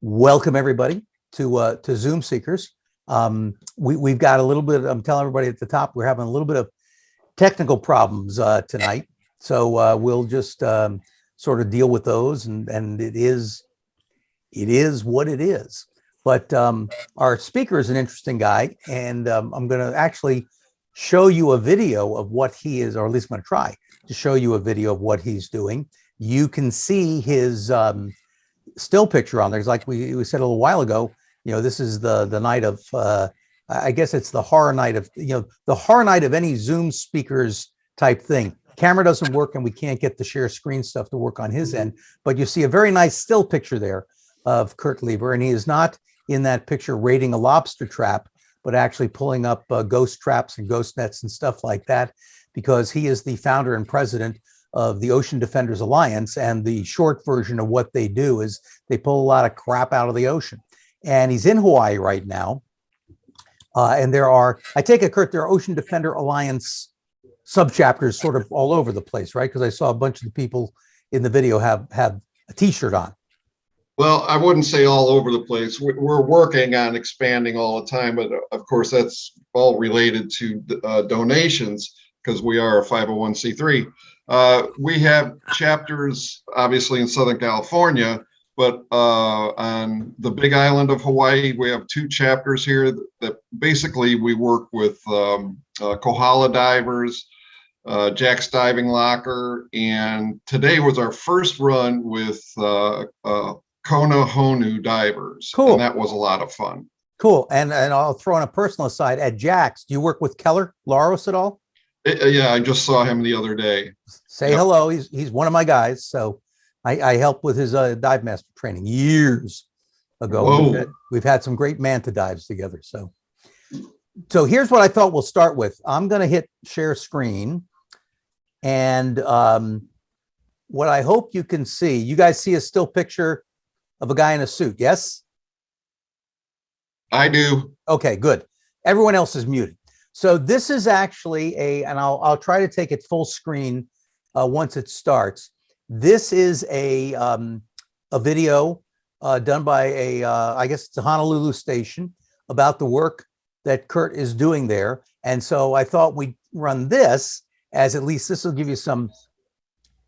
Welcome everybody to Zoom Seekers. We've got a little bit. I'm telling everybody at the top, we're having a little bit of technical problems tonight, so we'll just sort of deal with those, and it is what it is. But our speaker is an interesting guy, and I'm going to actually show you a video of what he is, or at least I'm going to try to show you a video of what he's doing. You can see his still picture on there. It's like we said a little while ago, this is the night of, I guess it's the horror night of, the horror night of any Zoom speakers type thing. Camera doesn't work and we can't get the share screen stuff to work on his end, but you see a very nice still picture there of Kurt Lieber, and he is not in that picture raiding a lobster trap, but actually pulling up ghost traps and ghost nets and stuff like that, because he is the founder and president of the Ocean Defenders Alliance, and the short version of what they do is they pull a lot of crap out of the ocean. And he's in Hawaii right now, and there are, I take it, Kurt, there are Ocean Defender Alliance subchapters sort of all over the place, right? Because I saw a bunch of the people in the video have a T-shirt on. Well, I wouldn't say all over the place. We're working on expanding all the time, but of course that's all related to donations, because we are a 501c3. We have chapters, obviously, in Southern California, but on the big island of Hawaii, we have 2 chapters here that basically we work with Kohala divers, Jack's Diving Locker, and today was our first run with Kona Honu divers. Cool. And that was a lot of fun. Cool. And I'll throw in a personal aside. At Jack's, do you work with Keller Laros at all? Yeah, I just saw him the other day. Say yep. Hello. He's one of my guys. So I helped with his dive master training years ago. We've had some great manta dives together. So here's what I thought we'll start with. I'm going to hit share screen. And what I hope you can see, you guys see a still picture of a guy in a suit, yes? I do. Okay, good. Everyone else is muted. So this is actually and I'll try to take it full screen once it starts. This is a video done by I guess it's a Honolulu station about the work that Kurt is doing there. And so I thought we'd run this, as at least this will give you some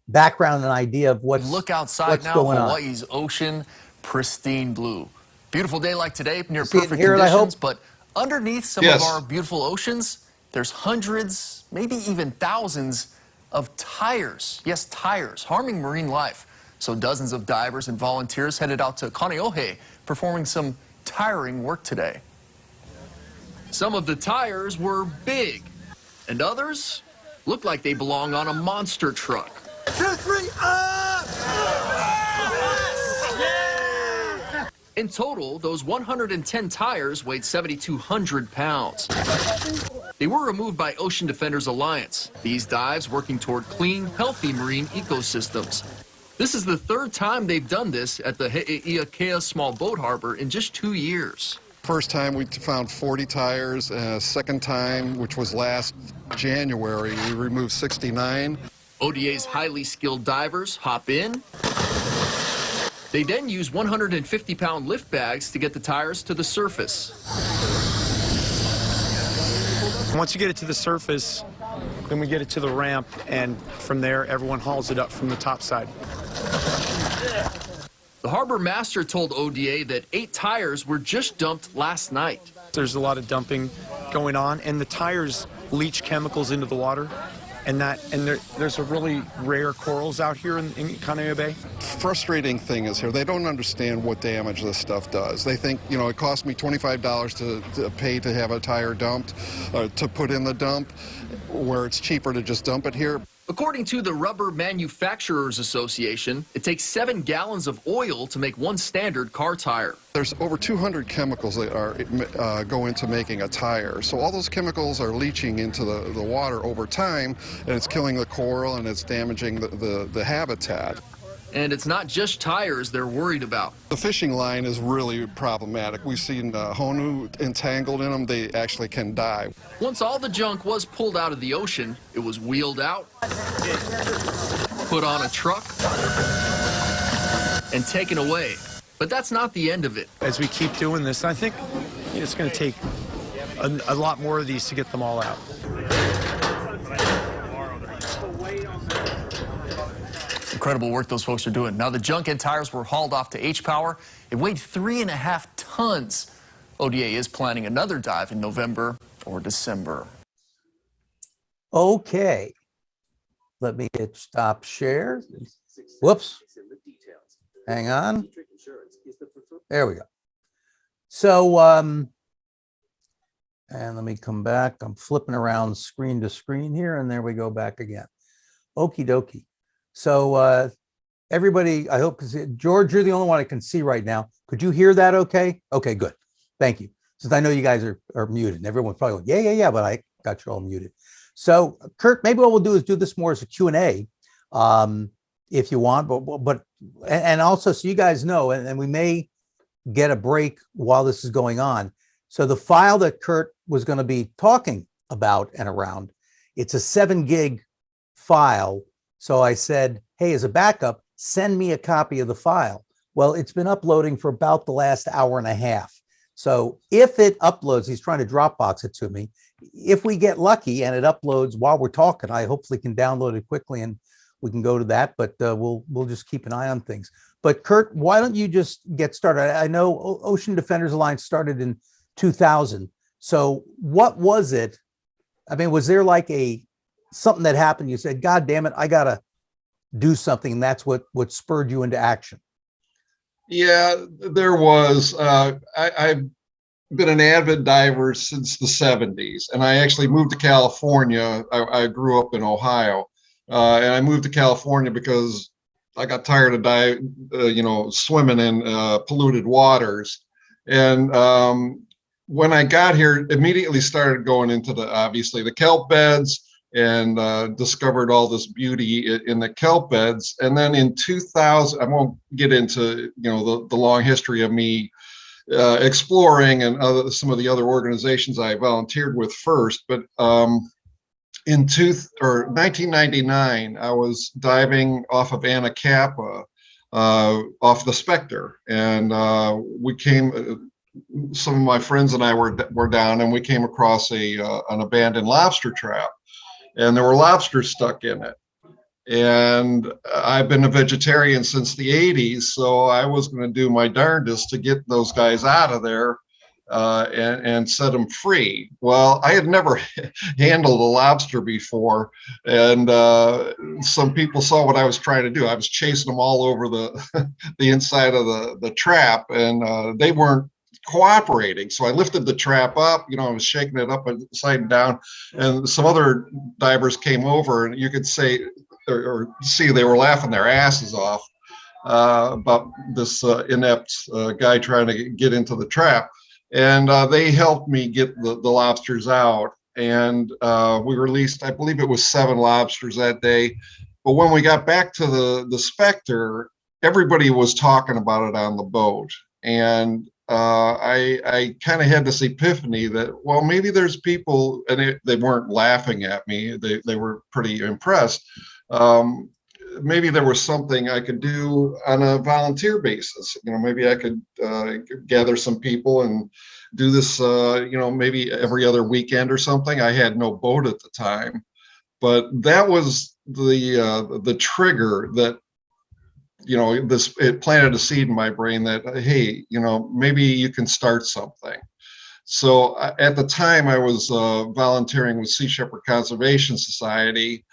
background and idea of what's Look outside now, Hawaii's ocean, pristine blue. Beautiful day like today, near perfect conditions, but underneath some of our beautiful oceans, there's hundreds, maybe even thousands of tires. Yes, tires, harming marine life. So dozens of divers and volunteers headed out to Kaneohe, performing some tiring work today. Some of the tires were big, and others looked like they belong on a monster truck. 2, 3, In total, those 110 tires weighed 7,200 pounds. They were removed by Ocean Defenders Alliance. These dives working toward clean, healthy marine ecosystems. This is the 3rd time they've done this at the He'eia Small Boat Harbor in just 2 years. First time we found 40 tires, second time, which was last January, we removed 69. ODA's highly skilled divers hop in. They then use 150-pound lift bags to get the tires to the surface. Once you get it to the surface, then we get it to the ramp, and from there, everyone hauls it up from the top side. The harbor master told ODA that 8 tires were just dumped last night. There's a lot of dumping going on, and the tires leach chemicals into the water. And there's a really rare corals out here in Kaneohe Bay. Frustrating thing is here, they don't understand what damage this stuff does. They think, it cost me $25 to pay to have a tire dumped, to put in the dump, where it's cheaper to just dump it here. According to the Rubber Manufacturers Association, it takes 7 gallons of oil to make 1 standard car tire. There's over 200 chemicals that go into making a tire. So all those chemicals are leaching into the water over time, and it's killing the coral and it's damaging the habitat. And it's not just tires they're worried about. The fishing line is really problematic. We've seen Honu entangled in them. They actually can die. Once all the junk was pulled out of the ocean, it was wheeled out, put on a truck, and taken away. But that's not the end of it. As we keep doing this, I think it's going to take a lot more of these to get them all out. Incredible work those folks are doing. Now, the junk and tires were hauled off to H-Power. It weighed 3.5 tons. ODA is planning another dive in November or December. Okay. Let me hit stop share. Whoops. Hang on. There we go. So, and let me come back. I'm flipping around screen to screen here, and there we go back again. Okie dokie. So, everybody, I hope, George, you're the only one I can see right now. Could you hear that okay? Okay, good. Thank you. Since I know you guys are muted, and everyone's probably going, yeah, but I got you all muted. So, Kurt, maybe what we'll do is do this more as a Q&A, if you want, but also so you guys know, and we may get a break while this is going on. So the file that Kurt was going to be talking about and around, it's a 7 gig file. So I said, hey, as a backup, send me a copy of the file. Well, it's been uploading for about the last hour and a half. So if it uploads, he's trying to Dropbox it to me. If we get lucky and it uploads while we're talking, I hopefully can download it quickly and we can go to that, but we'll just keep an eye on things. But Kurt, why don't you just get started? I know Ocean Defenders Alliance started in 2000. So what was it? I mean, was there like something that happened? You said, God damn it, I gotta do something. And that's what spurred you into action. Yeah, there was. I've been an avid diver since the 70s, and I actually moved to California. I grew up in Ohio, and I moved to California because I got tired of swimming in polluted waters. And when I got here, immediately started going into obviously the kelp beds, and discovered all this beauty in the kelp beds. And then in 2000, I won't get into the long history of me exploring and some of the other organizations I volunteered with first, but in 1999, I was diving off of Anacapa, off the Spectre, and some of my friends and I were down, and we came across an abandoned lobster trap, and there were lobsters stuck in it. And I've been a vegetarian since the 80s, so I was going to do my darndest to get those guys out of there and set them free. Well, I had never handled a lobster before, and some people saw what I was trying to do. I was chasing them all over the inside of the trap, and they weren't cooperating. So I lifted the trap up, I was shaking it up upside and down, and some other divers came over, and you could say or see they were laughing their asses off about this inept guy trying to get into the trap. And they helped me get the lobsters out, and we released, I believe it was 7 lobsters that day. But when we got back to the Spectre, everybody was talking about it on the boat, and I kind of had this epiphany that, well, maybe there's people, and they weren't laughing at me, they were pretty impressed. Maybe there was something I could do on a volunteer basis. Maybe I could gather some people and do this, maybe every other weekend or something. I had no boat at the time, but that was the trigger that, it planted a seed in my brain that, hey, maybe you can start something. So at the time I was volunteering with Sea Shepherd Conservation Society,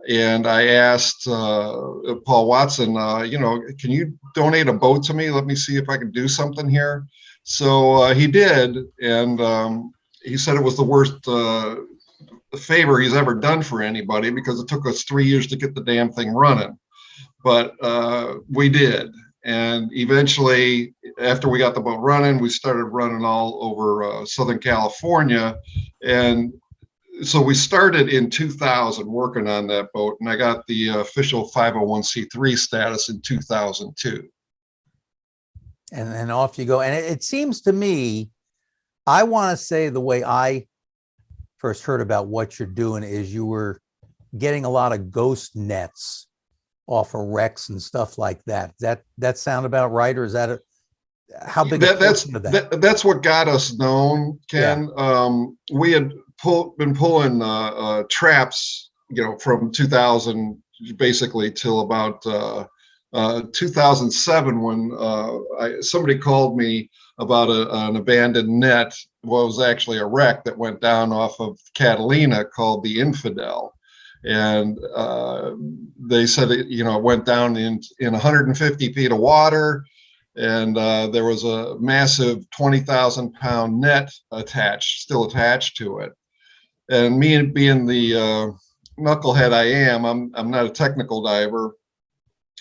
and I asked Paul Watson, can you donate a boat to me? Let me see if I can do something here. So he did, and he said it was the worst favor he's ever done for anybody, because it took us 3 years to get the damn thing running. But we did, and eventually, after we got the boat running, we started running all over Southern California, and so we started in 2000 working on that boat, and I got the official 501c3 status in 2002. And off you go. And it seems to me, I want to say the way I first heard about what you're doing is you were getting a lot of ghost nets off of wrecks and stuff like that. That sound about right, or is that how big a portion of that? That's what got us known, Ken. We had been pulling traps, from 2000 basically till about 2007 when somebody called me about an abandoned net. Well, it was actually a wreck that went down off of Catalina called the Infidel. And they said it went down in 150 feet of water, and there was a massive 20,000 pound net still attached to it. And me being the knucklehead I am, I'm not a technical diver,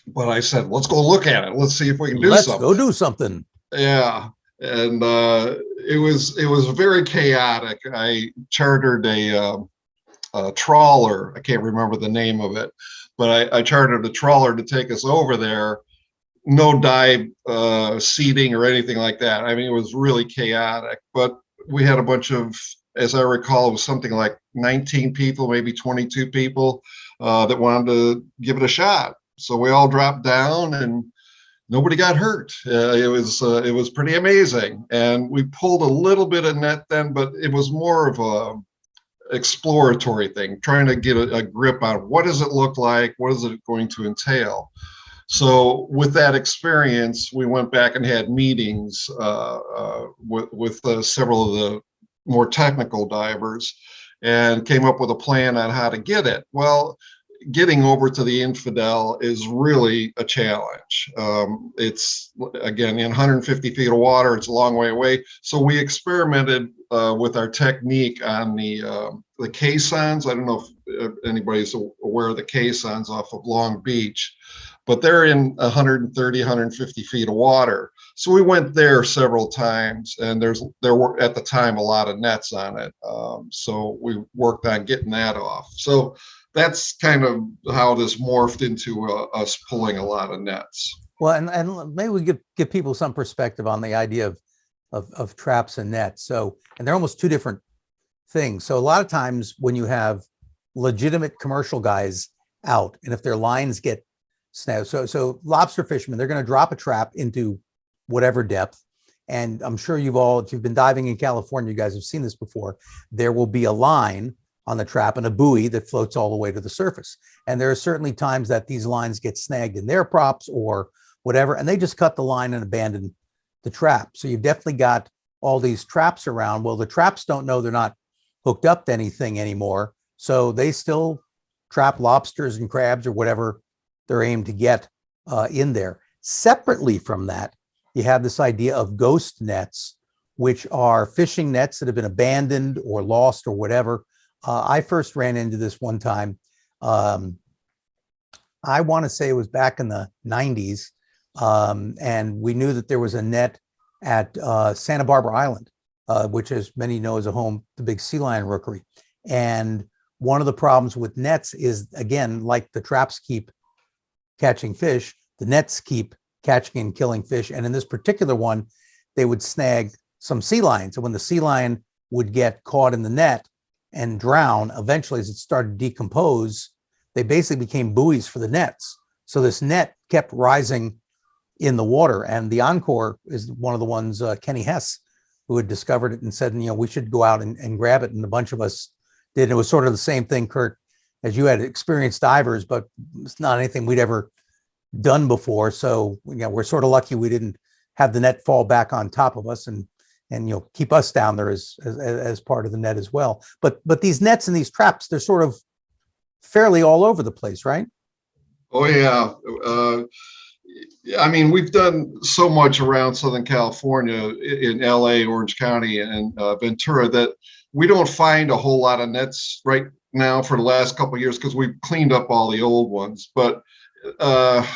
but I said, let's go look at it. Let's see if we can do something. Let's go do something. Yeah. And it was very chaotic. I chartered a trawler. I can't remember the name of it, but I chartered a trawler to take us over there. No dive seating or anything like that. I mean, it was really chaotic, but we had a bunch of, as I recall, it was something like 19 people, maybe 22 people that wanted to give it a shot. So we all dropped down and nobody got hurt. It was pretty amazing. And we pulled a little bit of net then, but it was more of a exploratory thing, trying to get a grip on what does it look like, what is it going to entail. So with that experience, we went back and had meetings with several of the more technical divers and came up with a plan on how to get it. Well, getting over to the Infidel is really a challenge. It's, again, in 150 feet of water, it's a long way away. So we experimented with our technique on the caissons. I don't know if anybody's aware of the caissons off of Long Beach, but they're in 130, 150 feet of water. So we went there several times, and there were at the time a lot of nets on it. So we worked on getting that off. So that's kind of how this morphed into us pulling a lot of nets. Well, and maybe we give people some perspective on the idea of traps and nets. So, and they're almost two different things. So a lot of times when you have legitimate commercial guys out, and if their lines get snapped, so lobster fishermen, they're going to drop a trap into whatever depth. And I'm sure if you've been diving in California, you guys have seen this before. There will be a line on the trap and a buoy that floats all the way to the surface. And there are certainly times that these lines get snagged in their props or whatever, and they just cut the line and abandon the trap. So you've definitely got all these traps around. Well, the traps don't know they're not hooked up to anything anymore. So they still trap lobsters and crabs or whatever they're aimed to get in there. Separately from that, you have this idea of ghost nets, which are fishing nets that have been abandoned or lost or whatever. I first ran into this one time. I want to say it was back in the 90s. And we knew that there was a net at Santa Barbara Island, which, as many know, is a home to big sea lion rookery. And one of the problems with nets is, again, like the traps keep catching fish, the nets keep catching and killing fish. And in this particular one, they would snag some sea lions. And when the sea lion would get caught in the net and drown, eventually, as it started to decompose, they basically became buoys for the nets. So this net kept rising in the water. And the Encore is one of the ones, Kenny Hess, who had discovered it and said, we should go out and grab it. And a bunch of us did. And it was sort of the same thing, Kurt, as you had experienced divers, but it's not anything we'd ever done before. So, we're sort of lucky we didn't have the net fall back on top of us and keep us down there as part of the net as well. But these nets and these traps, they're sort of fairly all over the place, right? Oh, yeah. I mean, we've done so much around Southern California, in LA, Orange County, and Ventura, that we don't find a whole lot of nets right now for the last couple of years because we've cleaned up all the old ones. But I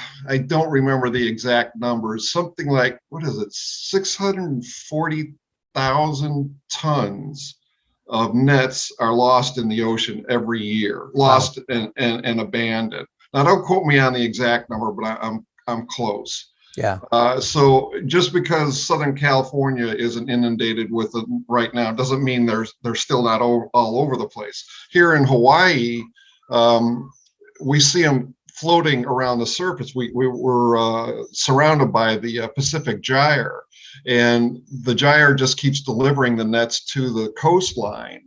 don't remember the exact numbers. Something like, 640,000 tons of nets are lost in the ocean every year, lost and abandoned. Now, don't quote me on the exact number, but I'm close. Yeah. So just because Southern California isn't inundated with them right now doesn't mean they're still not all over the place. Here in Hawaii, we see them floating around the surface. We were surrounded by the Pacific Gyre, and the Gyre just keeps delivering the nets to the coastline.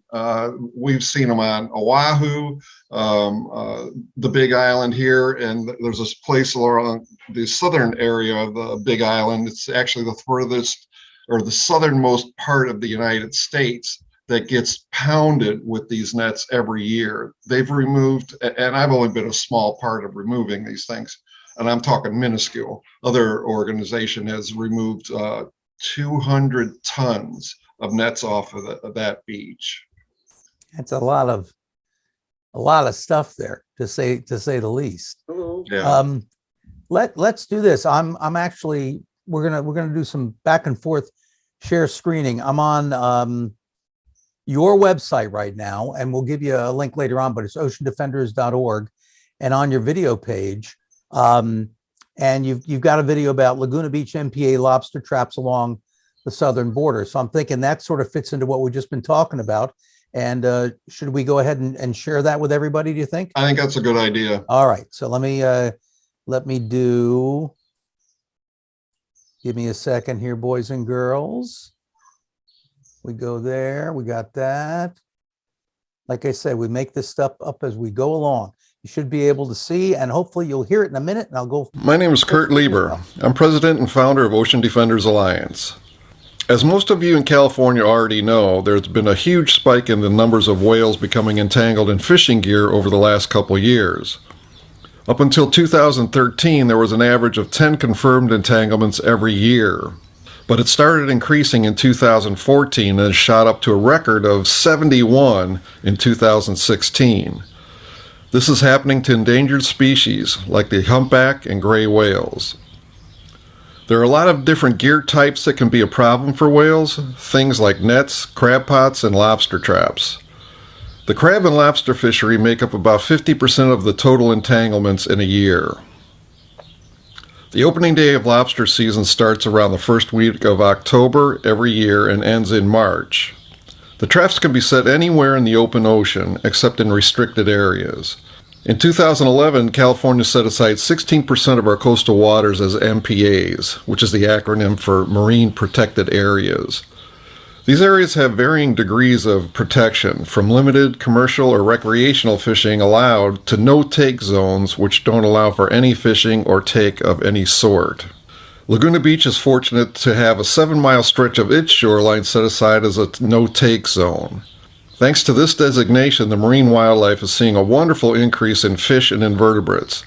We've seen them on Oahu, the Big Island here, and there's this place along the southern area of the Big Island. It's actually the furthest or the southernmost part of the United States that gets pounded with these nets every year. They've removed, and I've only been a small part of removing these things, and I'm talking minuscule. Other organization has removed 200 tons of nets off of that beach. That's a lot of stuff there, to say the least. Yeah. Let's do this. I'm actually, we're gonna do some back and forth share screening. I'm on your website right now, and we'll give you a link later on, but it's oceandefenders.org, and on your video page, and you've got a video about Laguna Beach MPA lobster traps along the southern border. So I'm thinking that sort of fits into what we've just been talking about. And should we go ahead and share that with everybody, do you think? I think that's a good idea. All right, so let me do, give me a second here, boys and girls. We go there, we got that. Like I said, we make this stuff up as we go along. You should be able to see, and hopefully you'll hear it in a minute, and I'll go. My name is Kurt Lieber. I'm president and founder of Ocean Defenders Alliance. As most of you in California already know, there's been a huge spike in the numbers of whales becoming entangled in fishing gear over the last couple years. Up until 2013, there was an average of 10 confirmed entanglements every year. But it started increasing in 2014 and shot up to a record of 71 in 2016. This is happening to endangered species like the humpback and gray whales. There are a lot of different gear types that can be a problem for whales, things like nets, crab pots, and lobster traps. The crab and lobster fishery make up about 50% of the total entanglements in a year. The opening day of lobster season starts around the first week of October every year and ends in March. The traps can be set anywhere in the open ocean except in restricted areas. In 2011, California set aside 16% of our coastal waters as MPAs, which is the acronym for Marine Protected Areas. These areas have varying degrees of protection, from limited commercial or recreational fishing allowed to no-take zones which don't allow for any fishing or take of any sort. Laguna Beach is fortunate to have a 7-mile stretch of its shoreline set aside as a no-take zone. Thanks to this designation, the marine wildlife is seeing a wonderful increase in fish and invertebrates.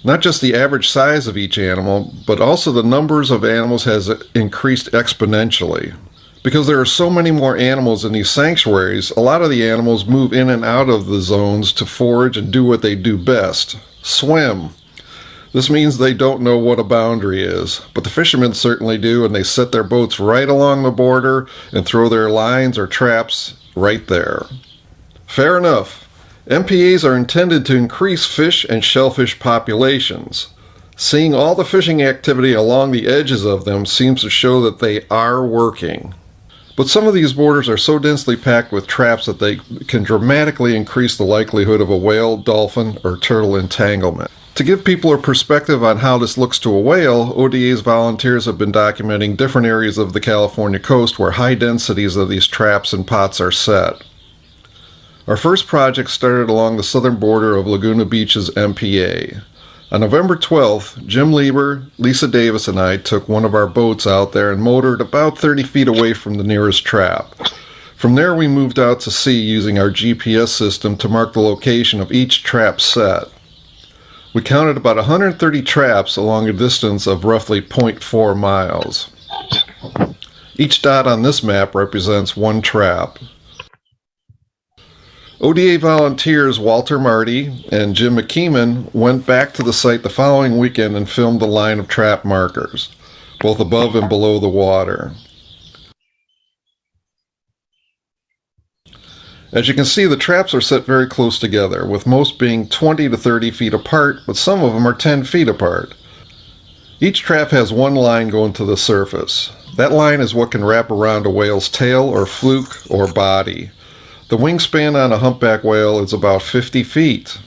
Not just the average size of each animal, but also the numbers of animals has increased exponentially. Because there are so many more animals in these sanctuaries, a lot of the animals move in and out of the zones to forage and do what they do best, swim. This means they don't know what a boundary is, but the fishermen certainly do, and they set their boats right along the border and throw their lines or traps right there. Fair enough. MPAs are intended to increase fish and shellfish populations. Seeing all the fishing activity along the edges of them seems to show that they are working. But some of these borders are so densely packed with traps that they can dramatically increase the likelihood of a whale, dolphin, or turtle entanglement. To give people a perspective on how this looks to a whale, ODA's volunteers have been documenting different areas of the California coast where high densities of these traps and pots are set. Our first project started along the southern border of Laguna Beach's MPA. On November 12th, Jim Lieber, Lisa Davis, and I took one of our boats out there and motored about 30 feet away from the nearest trap. From there, we moved out to sea using our GPS system to mark the location of each trap set. We counted about 130 traps along a distance of roughly 0.4 miles. Each dot on this map represents one trap. ODA volunteers Walter Marty and Jim McKeeman went back to the site the following weekend and filmed a line of trap markers, both above and below the water. As you can see, the traps are set very close together, with most being 20 to 30 feet apart, but some of them are 10 feet apart. Each trap has one line going to the surface. That line is what can wrap around a whale's tail or fluke or body. The wingspan on a humpback whale is about 50 feet.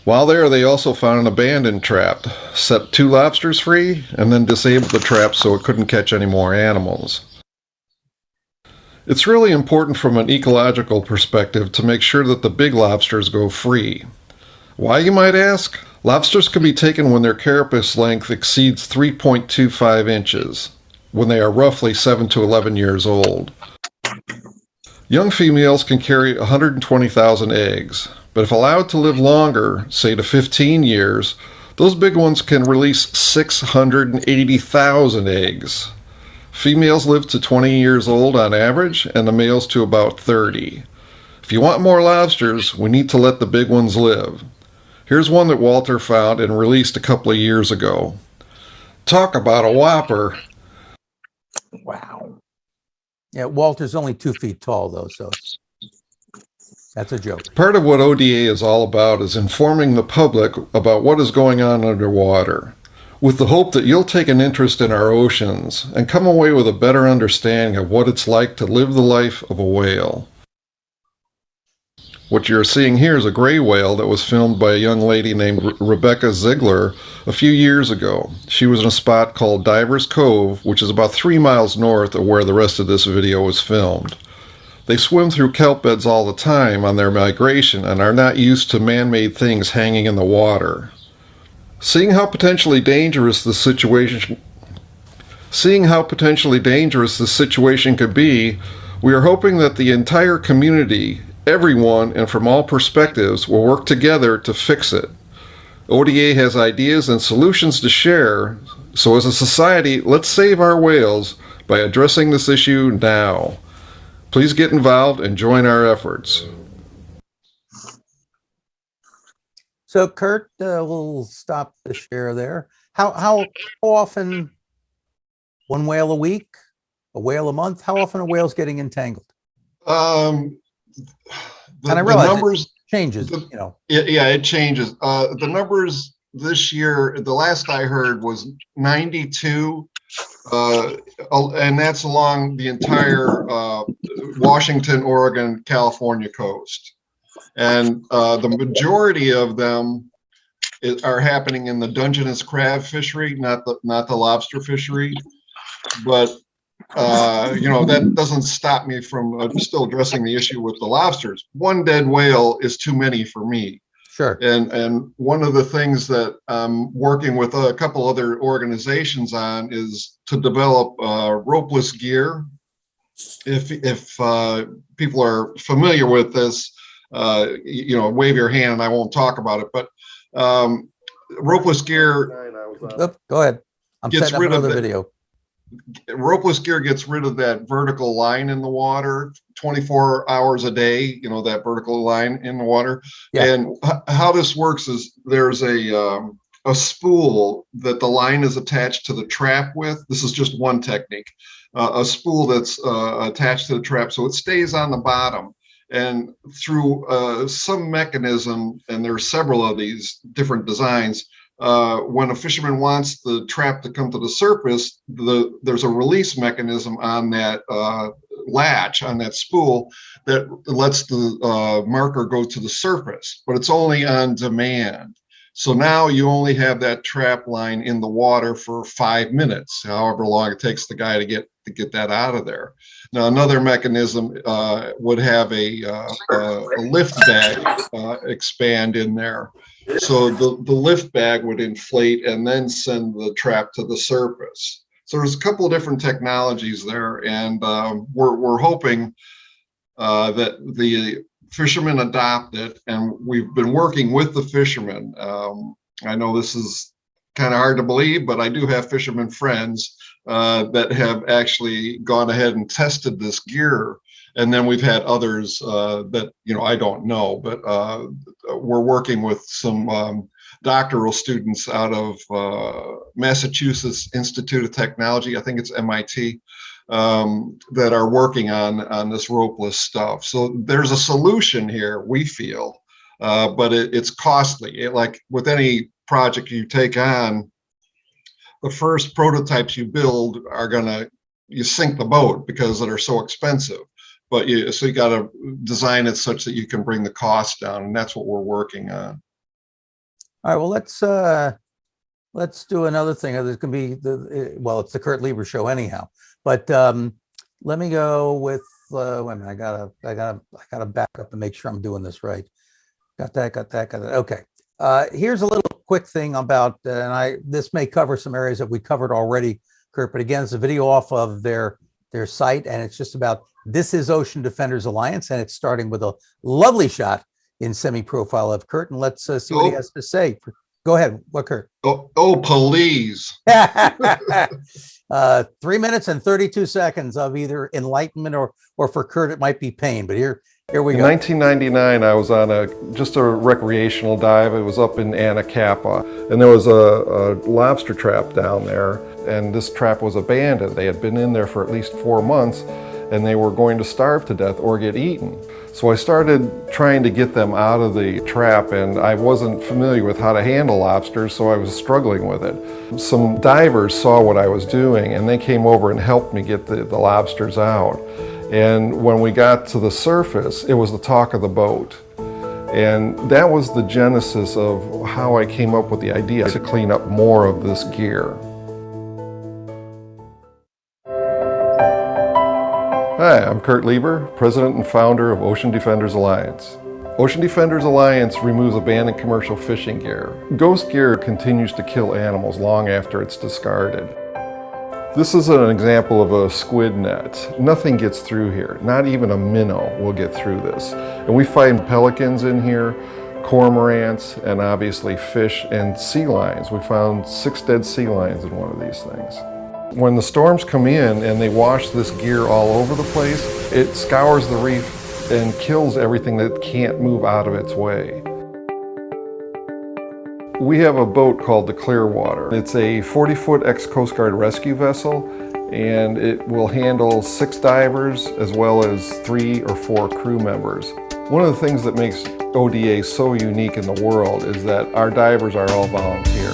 While there, they also found an abandoned trap, set 2 lobsters free, and then disabled the trap so it couldn't catch any more animals. It's really important from an ecological perspective to make sure that the big lobsters go free. Why, you might ask? Lobsters can be taken when their carapace length exceeds 3.25 inches, when they are roughly 7 to 11 years old. Young females can carry 120,000 eggs, but if allowed to live longer, say to 15 years, those big ones can release 680,000 eggs. Females live to 20 years old on average, and the males to about 30. If you want more lobsters, we need to let the big ones live. Here's one that Walter found and released a couple of years ago. Talk about a whopper. Wow. Yeah, Walter's only 2 feet tall, though, so that's a joke. Part of what ODA is all about is informing the public about what is going on underwater, with the hope that you'll take an interest in our oceans and come away with a better understanding of what it's like to live the life of a whale. What you're seeing here is a gray whale that was filmed by a young lady named Rebecca Ziegler a few years ago. She was in a spot called Divers Cove, which is about 3 miles north of where the rest of this video was filmed. They swim through kelp beds all the time on their migration and are not used to man-made things hanging in the water. Seeing how potentially dangerous this situation could be, we are hoping that the entire community, everyone, and from all perspectives, will work together to fix it. ODA has ideas and solutions to share, so as a society, let's save our whales by addressing this issue now. Please get involved and join our efforts. So, Kurt, we'll stop the share there. How often, one whale a week, a whale a month? How often are whales getting entangled? And I realize numbers, it changes, you know. Yeah, it changes. The numbers this year, the last I heard was 92, and that's along the entire Washington, Oregon, California coast. And the majority of them are happening in the Dungeness crab fishery, not the lobster fishery. But you know, that doesn't stop me from still addressing the issue with the lobsters. One dead whale is too many for me. Sure. And one of the things that I'm working with a couple other organizations on is to develop ropeless gear. If people are familiar with this, you know, wave your hand and I won't talk about it. But ropeless gear. Go ahead. I'm setting up another video. Ropeless gear gets rid of that vertical line in the water 24 hours a day, you know, that vertical line in the water. Yeah. And how this works is there's a spool that the line is attached to the trap with. This is just one technique. A spool that's attached to the trap, so it stays on the bottom. And through some mechanism, and there are several of these different designs, when a fisherman wants the trap to come to the surface, there's a release mechanism on that latch, on that spool, that lets the marker go to the surface, but it's only on demand. So now you only have that trap line in the water for 5 minutes, however long it takes the guy to get that out of there. Now, another mechanism would have a lift bag expand in there. So the lift bag would inflate and then send the trap to the surface. So there's a couple of different technologies there, and we're hoping that the fishermen adopt it, and we've been working with the fishermen. I know this is kind of hard to believe, but I do have fishermen friends that have actually gone ahead and tested this gear. And then we've had others that, you know, I don't know, but we're working with some doctoral students out of Massachusetts Institute of Technology, I think it's MIT, that are working on this ropeless stuff. So there's a solution here, we feel, but it's costly. Like with any project you take on, the first prototypes you build are you sink the boat because they're so expensive. But so you got to design it such that you can bring the cost down, and that's what we're working on. All right, well, let's do another thing. There's gonna be well, it's the Kurt Lieber show anyhow. But let me go with wait a minute. I gotta back up and make sure I'm doing this right. Got that. Okay. Here's a little quick thing about, this may cover some areas that we covered already, Kurt. But again, it's a video off of their site, and it's just about This is Ocean Defenders Alliance, and it's starting with a lovely shot in semi-profile of Kurt. And let's see what he has to say. Go ahead. What, Kurt? Oh, please. 3 minutes and 32 seconds of either enlightenment or for Kurt, it might be pain. But here we go. In 1999, I was on just a recreational dive. It was up in Anacapa, and there was a lobster trap down there, and this trap was abandoned. They had been in there for at least 4 months, and they were going to starve to death or get eaten. So I started trying to get them out of the trap, and I wasn't familiar with how to handle lobsters, so I was struggling with it. Some divers saw what I was doing, and they came over and helped me get the lobsters out. And when we got to the surface, it was the talk of the boat. And that was the genesis of how I came up with the idea to clean up more of this gear. Hi, I'm Kurt Lieber, President and founder of Ocean Defenders Alliance. Ocean Defenders Alliance removes abandoned commercial fishing gear. Ghost gear continues to kill animals long after it's discarded. This is an example of a squid net. Nothing gets through here. Not even a minnow will get through this. And we find pelicans in here, cormorants, and obviously fish and sea lions. We found 6 dead sea lions in one of these things. When the storms come in and they wash this gear all over the place, it scours the reef and kills everything that can't move out of its way. We have a boat called the Clearwater. It's a 40-foot ex-Coast Guard rescue vessel, and it will handle 6 divers as well as 3 or 4 crew members. One of the things that makes ODA so unique in the world is that our divers are all volunteer.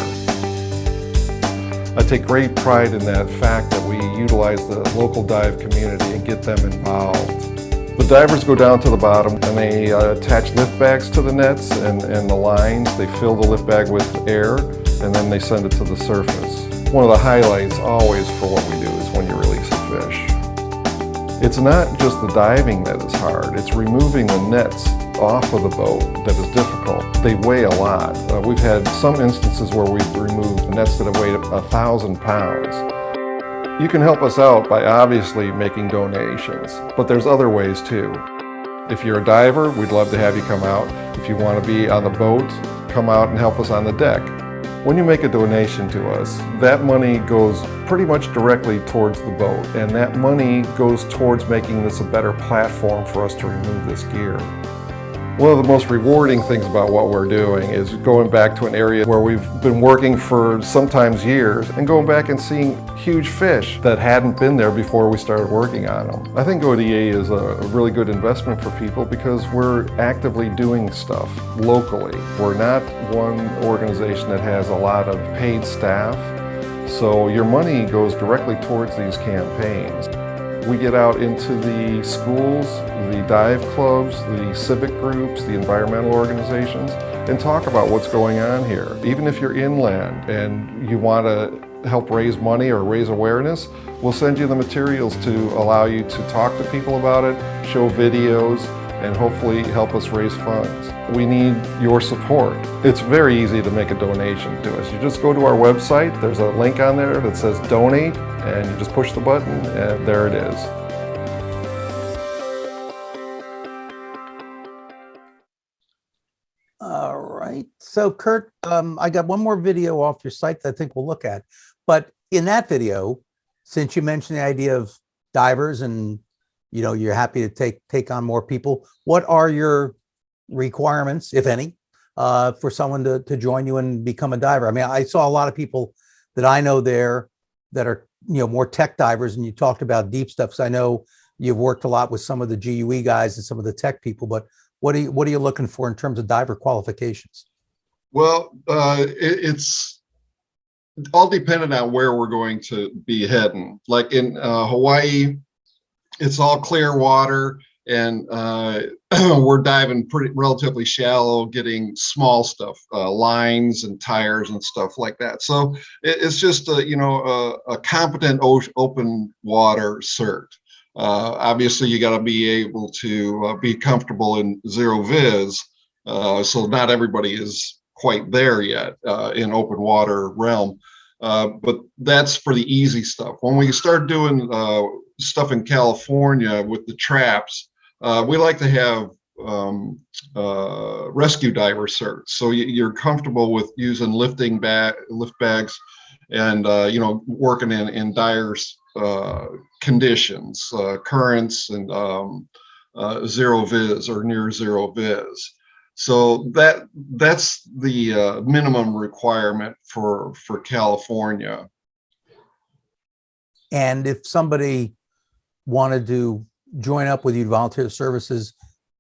I take great pride in that fact that we utilize the local dive community and get them involved. The divers go down to the bottom and they attach lift bags to the nets and the lines. They fill the lift bag with air and then they send it to the surface. One of the highlights always for what we do is when you release a fish. It's not just the diving that is hard, it's removing the nets off of the boat that is difficult. They weigh a lot. We've had some instances where we've removed nets that have weighed 1,000 pounds. You can help us out by obviously making donations, but there's other ways too. If you're a diver, we'd love to have you come out. If you want to be on the boat, come out and help us on the deck. When you make a donation to us, that money goes pretty much directly towards the boat, and that money goes towards making this a better platform for us to remove this gear. One of the most rewarding things about what we're doing is going back to an area where we've been working for sometimes years and going back and seeing huge fish that hadn't been there before we started working on them. I think ODA is a really good investment for people because we're actively doing stuff locally. We're not one organization that has a lot of paid staff, so your money goes directly towards these campaigns. We get out into the schools, the dive clubs, the civic groups, the environmental organizations, and talk about what's going on here. Even if you're inland and you want to help raise money or raise awareness, we'll send you the materials to allow you to talk to people about it, show videos, and hopefully help us raise funds. We need your support. It's very easy to make a donation to us. You just go to our website, there's a link on there that says donate, and you just push the button, and there it is. All right. So Kurt, I got one more video off your site that I think we'll look at. But in that video, since you mentioned the idea of divers and you're happy to take on more people, what are your requirements, if any, for someone to join you and become a diver? I mean, I saw a lot of people that I know there that are more tech divers, and you talked about deep stuff. So I know you've worked a lot with some of the GUE guys and some of the tech people, but what are you looking for in terms of diver qualifications? Well, it's all dependent on where we're going to be heading. Like in Hawaii, it's all clear water. and we're diving relatively shallow, getting small stuff, lines and tires and stuff like that. So it's just a competent open water cert. Obviously, you got to be able to be comfortable in zero viz. So not everybody is quite there yet in open water realm. But that's for the easy stuff. When we start doing stuff in California with the traps, we like to have rescue diver certs. So you're comfortable with using lift bags and working in dire conditions, currents and zero viz or near zero viz. So that's the minimum requirement for California. And if somebody wanted to join up with you, volunteer services,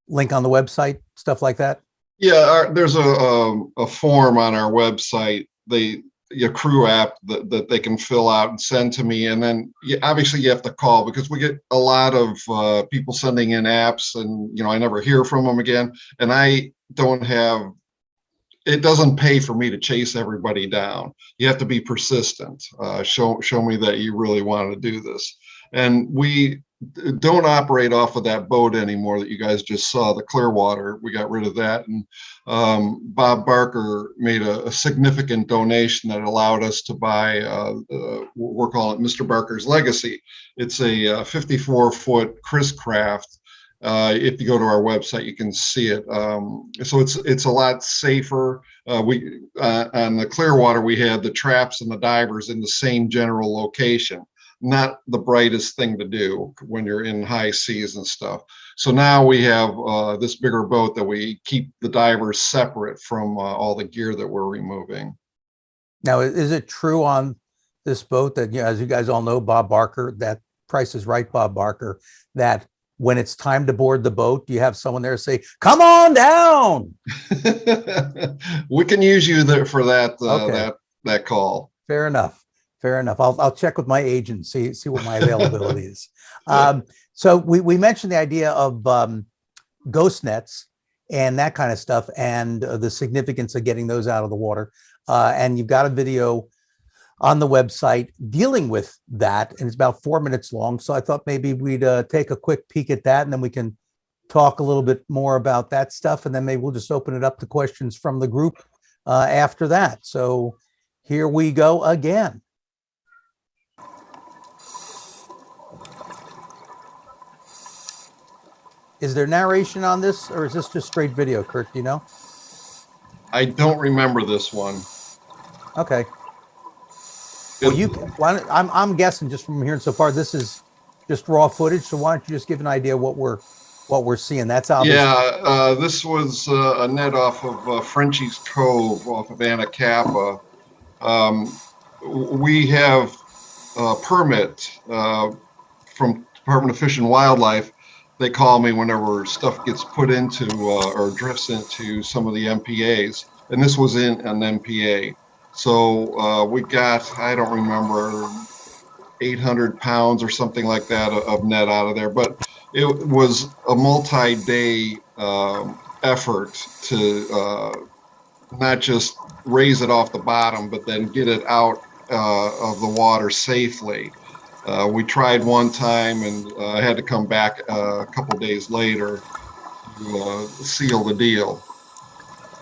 link on the website, stuff like that? Yeah, there's a form on our website, a crew app that they can fill out and send to me. And then obviously you have to call, because we get a lot of people sending in apps, and I never hear from them again. And I don't have, it doesn't pay for me to chase everybody down. You have to be persistent. Show me that you really want to do this. And we don't operate off of that boat anymore that you guys just saw, the Clearwater. We got rid of that. And Bob Barker made a significant donation that allowed us to buy, we're calling it Mr. Barker's Legacy. It's a 54-foot Chris Craft. If you go to our website, you can see it. So it's a lot safer. On the Clearwater, we had the traps and the divers in the same general location. Not the brightest thing to do when you're in high seas and stuff. So now we have this bigger boat that we keep the divers separate from all the gear that we're removing. Now, is it true on this boat that, as you guys all know, Bob Barker, that Price is Right, Bob Barker, that when it's time to board the boat, you have someone there say, "Come on down"? We can use you there for that, Okay. that call. Fair enough. Fair enough. I'll check with my agent, see what my availability is. So we mentioned the idea of ghost nets and that kind of stuff, and the significance of getting those out of the water. And you've got a video on the website dealing with that, and it's about 4 minutes long. So I thought maybe we'd take a quick peek at that, and then we can talk a little bit more about that stuff, and then maybe we'll just open it up to questions from the group after that. So here we go again. Is there narration on this, or is this just straight video, Kurt? Do you know? I don't remember this one. Okay. Well, I'm guessing just from hearing so far, this is just raw footage. So why don't you just give an idea what we're seeing? That's obvious. Yeah, this was a net off of Frenchie's Cove off of Anacapa. We have a permit from Department of Fish and Wildlife. They call me whenever stuff gets put into or drifts into some of the MPAs, and this was in an MPA. So we got, I don't remember, 800 pounds or something like that of net out of there, but it was a multi-day effort to not just raise it off the bottom, but then get it out of the water safely. We tried one time and had to come back a couple days later to seal the deal.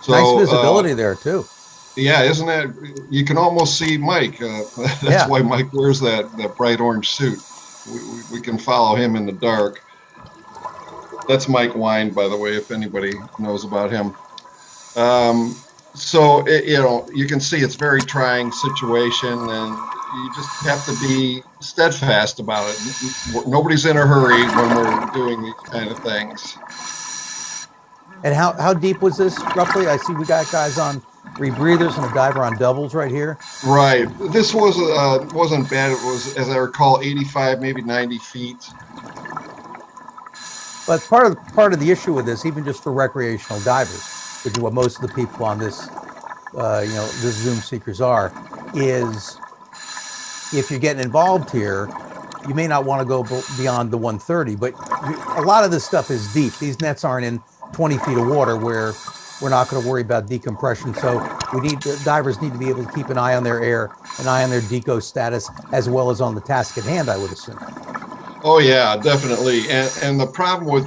So, nice visibility there too. Yeah, isn't that? You can almost see Mike. That's why Mike wears that bright orange suit. We can follow him in the dark. That's Mike Wine, by the way, if anybody knows about him. So you can see it's a very trying situation, and you just have to be steadfast about it. Nobody's in a hurry when we're doing these kind of things. And how deep was this roughly? I see we got guys on rebreathers and a diver on doubles right here. Right. This wasn't bad. It was, as I recall, 85, maybe 90 feet. But part of the issue with this, even just for recreational divers, which is what most of the people on this, the Zoom seekers are, is if you're getting involved here, you may not want to go beyond the 130, but a lot of this stuff is deep. These nets aren't in 20 feet of water where we're not going to worry about decompression. So divers need to be able to keep an eye on their air, an eye on their deco status, as well as on the task at hand, I would assume. Oh yeah, definitely. And the problem with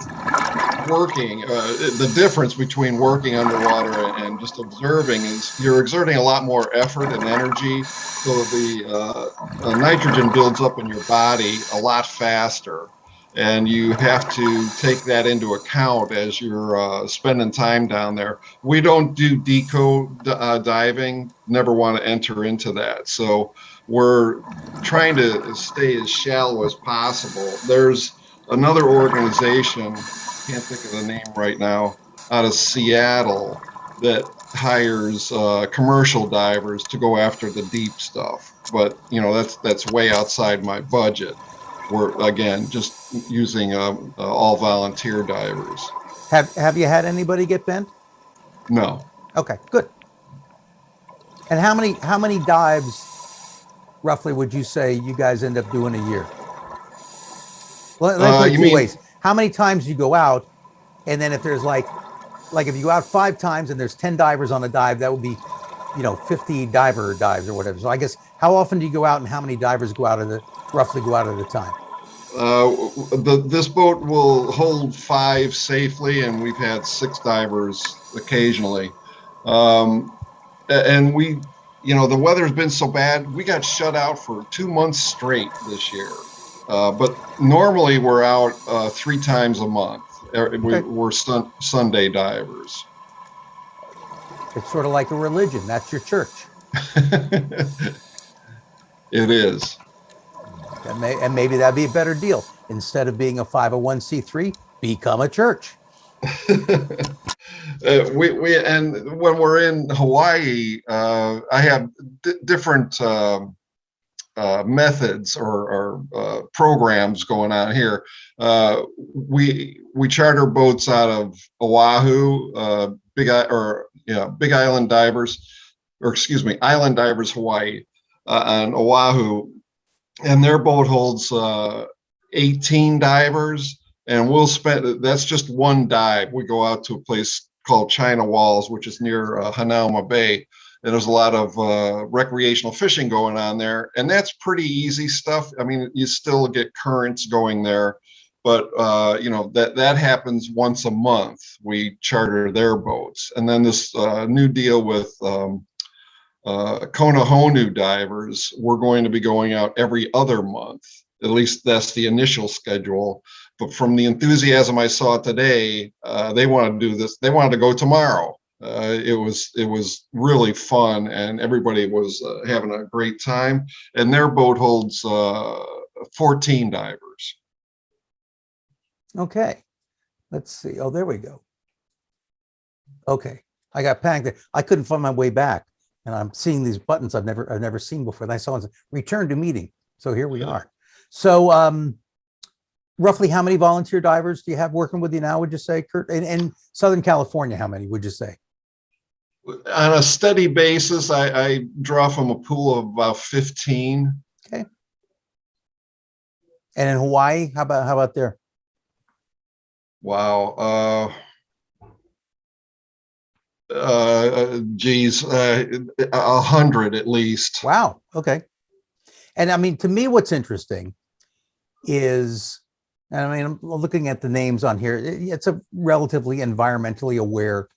working, the difference between working underwater and just observing is you're exerting a lot more effort and energy. So the nitrogen builds up in your body a lot faster. And you have to take that into account as you're spending time down there. We don't do deco diving, never want to enter into that. So we're trying to stay as shallow as possible. There's another organization, can't think of the name right now, out of Seattle that hires commercial divers to go after the deep stuff. But you know, that's way outside my budget. We're again just using all volunteer divers. Have you had anybody get bent? No. Okay, good. And how many dives roughly would you say you guys end up doing a year? Let me put it two ways. How many times you go out, and then if there's like if you go out 5 times and there's 10 divers on a dive, that would be, 50 diver dives or whatever. So I guess how often do you go out, and how many divers roughly go out at a time? This boat will hold 5 safely, and we've had 6 divers occasionally. And we, the weather's been so bad, we got shut out for 2 months straight this year. But normally we're out 3 times a month. Okay. We're Sunday divers. It's sort of like a religion. That's your church. It is. And maybe that'd be a better deal. Instead of being a 501c3, become a church. We and when we're in Hawaii, I have different methods or programs going on here. We charter boats out of Oahu, Big Island Divers, Island Divers Hawaii, on Oahu, and their boat holds 18 divers, and that's just one dive. We go out to a place called China Walls, which is near Hanauma Bay. And there's a lot of recreational fishing going on there, and that's pretty easy stuff. I mean, you still get currents going there, but that happens once a month. We charter their boats, and then this new deal with Konahonu divers, we're going to be going out every other month. At least that's the initial schedule. But from the enthusiasm I saw today, they want to do this. They wanted to go tomorrow. It was really fun, and everybody was having a great time. And their boat holds 14 divers. Okay, let's see. Oh, there we go. Okay, I got panicked. I couldn't find my way back, and I'm seeing these buttons I've never seen before. And I saw it, return to meeting. So here we are. So roughly how many volunteer divers do you have working with you now, would you say, Kurt? In Southern California, how many would you say? On a steady basis, I draw from a pool of about 15. Okay. And in Hawaii, how about there? Wow. 100 at least. Wow. Okay. And I mean, to me, what's interesting is, and I mean, I'm looking at the names on here. It's a relatively environmentally aware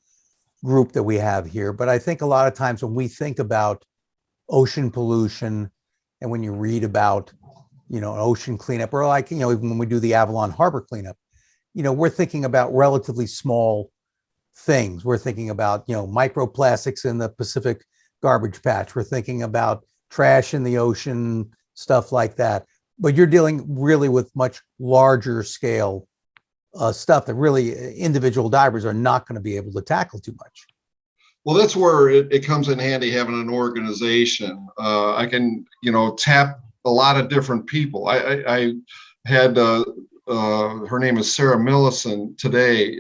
group that we have here. But I think a lot of times when we think about ocean pollution, and when you read about, an ocean cleanup, or like, even when we do the Avalon Harbor cleanup, we're thinking about relatively small things. We're thinking about, microplastics in the Pacific garbage patch. We're thinking about trash in the ocean, stuff like that. But you're dealing really with much larger scale stuff that really individual divers are not going to be able to tackle too much. Well, that's where it comes in handy having an organization. I can, tap a lot of different people. I had, her name is Sarah Millison today,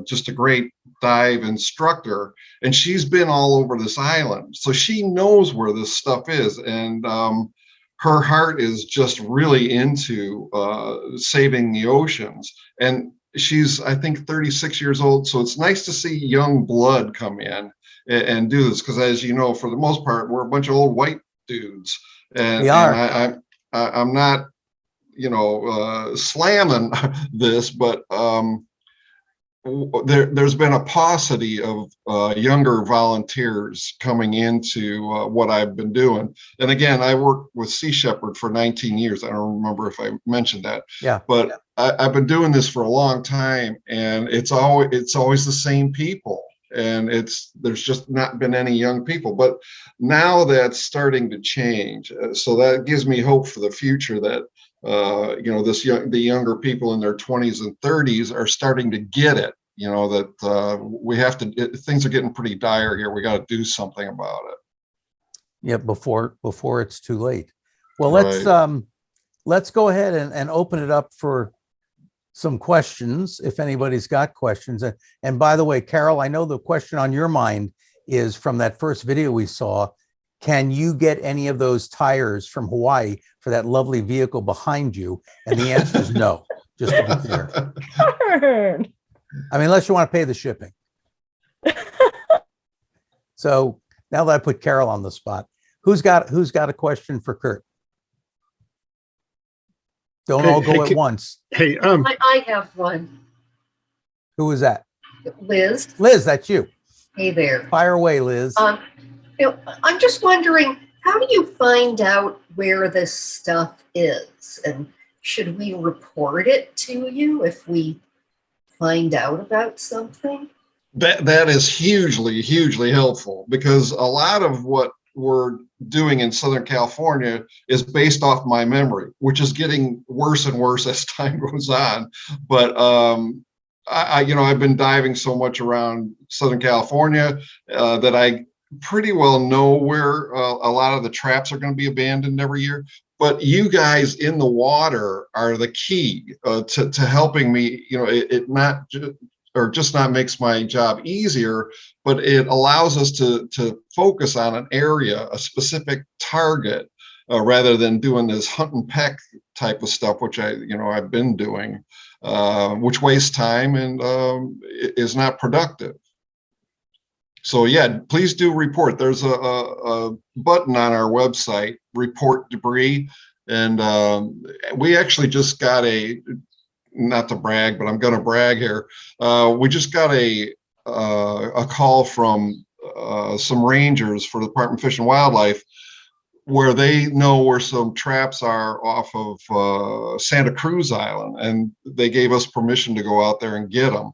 just a great dive instructor, and she's been all over this island. So she knows where this stuff is. And her heart is just really into saving the oceans. And she's, I think, 36 years old. So it's nice to see young blood come in and do this. Because as you know, for the most part, we're a bunch of old white dudes. And, we are. and I'm not, slamming this, but there's been a paucity of younger volunteers coming into what I've been doing. And again, I worked with Sea Shepherd for 19 years. I don't remember if I mentioned that. Yeah. But I've been doing this for a long time, and it's always the same people. And there's just not been any young people. But now that's starting to change. So that gives me hope for the future that the younger people in their 20s and 30s are starting to get it, that we have to, things are getting pretty dire here. We got to do something about it. Yeah, before it's too late. Well, Right. let's go ahead and open it up for some questions, if anybody's got questions. And by the way, Carol, I know the question on your mind is from that first video we saw. Can you get any of those tires from Hawaii for that lovely vehicle behind you? And the answer is no, just to be clear. I mean, unless you want to pay the shipping. So now that I put Carol on the spot, who's got a question for Kurt? Don't all go at once. Hey, I have one. Who is that? Liz. Liz, that's you. Hey there. Fire away, Liz. I'm just wondering, how do you find out where this stuff is? And should we report it to you if we find out about something? That is hugely helpful, because a lot of what we're doing in Southern California is based off my memory, which is getting worse and worse as time goes on. But I've been diving so much around Southern California that I pretty well know where a lot of the traps are going to be abandoned every year. But you guys in the water are the key to helping me. It not just not makes my job easier, but it allows us to focus on an area, a specific target, rather than doing this hunt and peck type of stuff, which I've been doing, which wastes time and is not productive. So yeah, please do report. There's a button on our website, report debris. And we actually just got not to brag, but I'm going to brag here. We just got a call from some rangers for the Department of Fish and Wildlife, where they know where some traps are off of Santa Cruz Island. And they gave us permission to go out there and get them.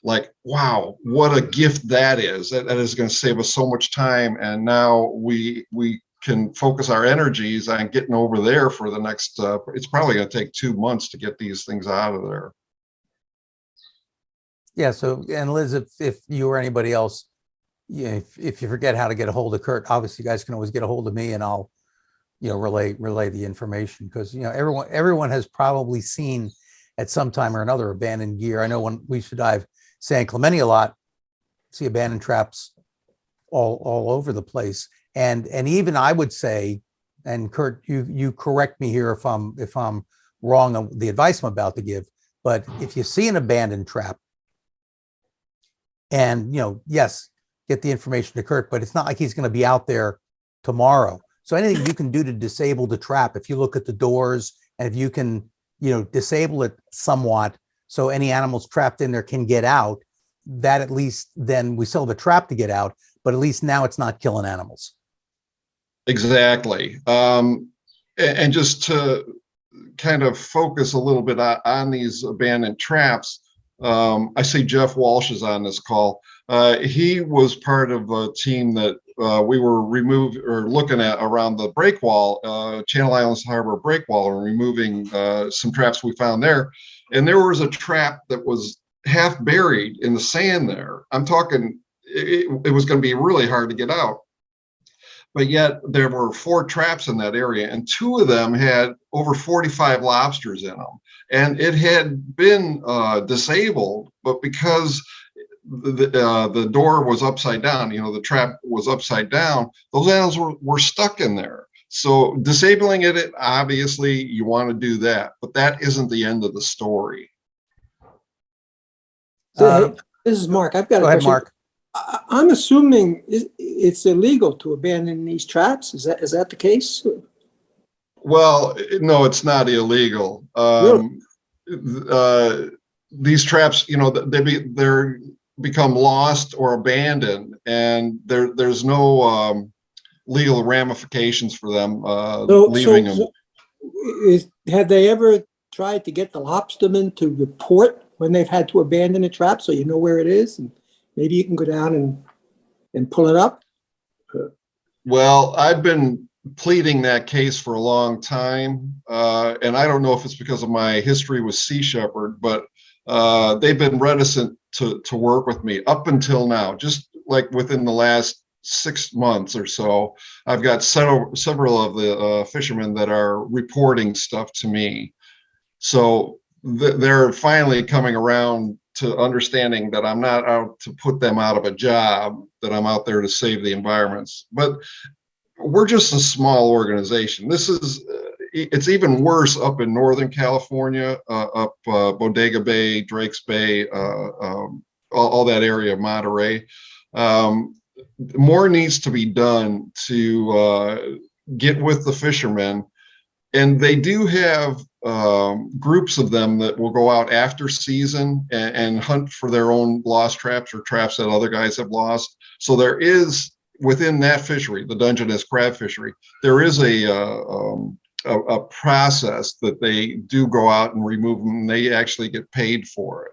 Like, wow, what a gift that is. That is going to save us so much time. And now we can focus our energies on getting over there for the next, it's probably going to take 2 months to get these things out of there. Yeah. So, and Liz, if you or anybody else, if you forget how to get a hold of Kurt, obviously you guys can always get a hold of me and I'll, relay the information, because, everyone has probably seen at some time or another abandoned gear. I know when we used to dive San Clemente a lot, see abandoned traps all over the place. And even I would say, and Kurt, you correct me here if I'm wrong on the advice I'm about to give, but if you see an abandoned trap, and yes, get the information to Kurt, but it's not like he's going to be out there tomorrow. So anything you can do to disable the trap, if you look at the doors and if you can, disable it somewhat, so any animals trapped in there can get out, that at least then we still have a trap to get out, but at least now it's not killing animals. Exactly. And just to kind of focus a little bit on these abandoned traps, I see Jeff Walsh is on this call. He was part of a team that we were looking at around the breakwall, Channel Islands Harbor breakwall, and removing some traps we found there. And there was a trap that was half buried in the sand there. I'm talking, it was going to be really hard to get out. But yet there were 4 traps in that area, and 2 of them had over 45 lobsters in them. And it had been disabled, but because the door was upside down, the trap was upside down, those animals were stuck in there. So disabling it, obviously you want to do that, but that isn't the end of the story. So, this is Mark. I've got Go a ahead, question. Mark. I'm assuming it's illegal to abandon these traps. Is that the case? Well, no, it's not illegal. These traps, you know, they're become lost or abandoned, and there's no legal ramifications for them leaving them. Have they ever tried to get the lobstermen to report when they've had to abandon a trap, so you know where it is, and maybe you can go down and pull it up? Well, I've been pleading that case for a long time, and I don't know if it's because of my history with Sea Shepherd, but they've been reticent to work with me up until now. Just like within the last 6 months or so, I've got several of the fishermen that are reporting stuff to me. So they're finally coming around to understanding that I'm not out to put them out of a job, that I'm out there to save the environments. But we're just a small organization. This is, it's even worse up in Northern California, up Bodega Bay, Drake's Bay, all that area of Monterey. More needs to be done to get with the fishermen. And they do have groups of them that will go out after season and hunt for their own lost traps or traps that other guys have lost. So there is, within that fishery, the Dungeness crab fishery, there is a process that they do go out and remove them, and they actually get paid for it.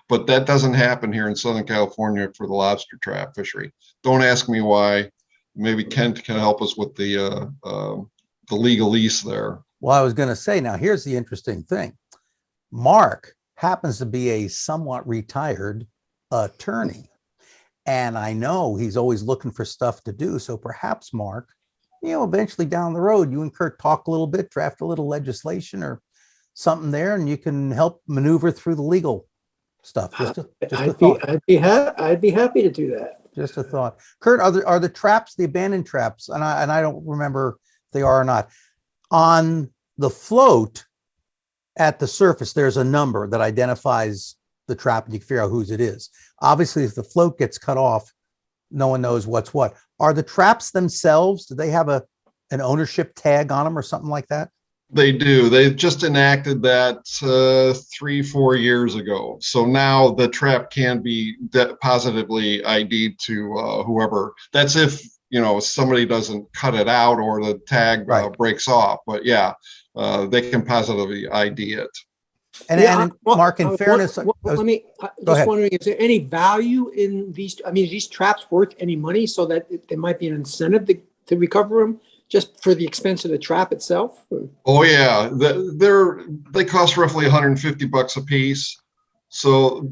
But that doesn't happen here in Southern California for the lobster trap fishery. Don't ask me why. Maybe Kent can help us with the legalese there. Well, I was going to say, now here's the interesting thing. Mark happens to be a somewhat retired attorney, and I know he's always looking for stuff to do. So perhaps, Mark, you know, eventually down the road, you and Kurt talk a little bit, draft a little legislation or something there, and you can help maneuver through the legal stuff. Just a thought. I'd be happy to do that. Just a thought. Kurt, are the traps, the abandoned traps, and I don't remember if they are or not, on the float at the surface, there's a number that identifies the trap and you can figure out whose it is. Obviously, if the float gets cut off, no one knows what's what. Are the traps themselves, do they have an ownership tag on them or something like that? They do. They just enacted that 3-4 years ago. So now the trap can be positively ID'd to whoever. That's if, you know, somebody doesn't cut it out or the tag breaks off. But yeah, they can positively ID it. And Mark, in fairness, wondering, is there any value in these? I mean, is these traps worth any money so that there might be an incentive to recover them just for the expense of the trap itself? Or? Oh yeah, they cost roughly $150 a piece. So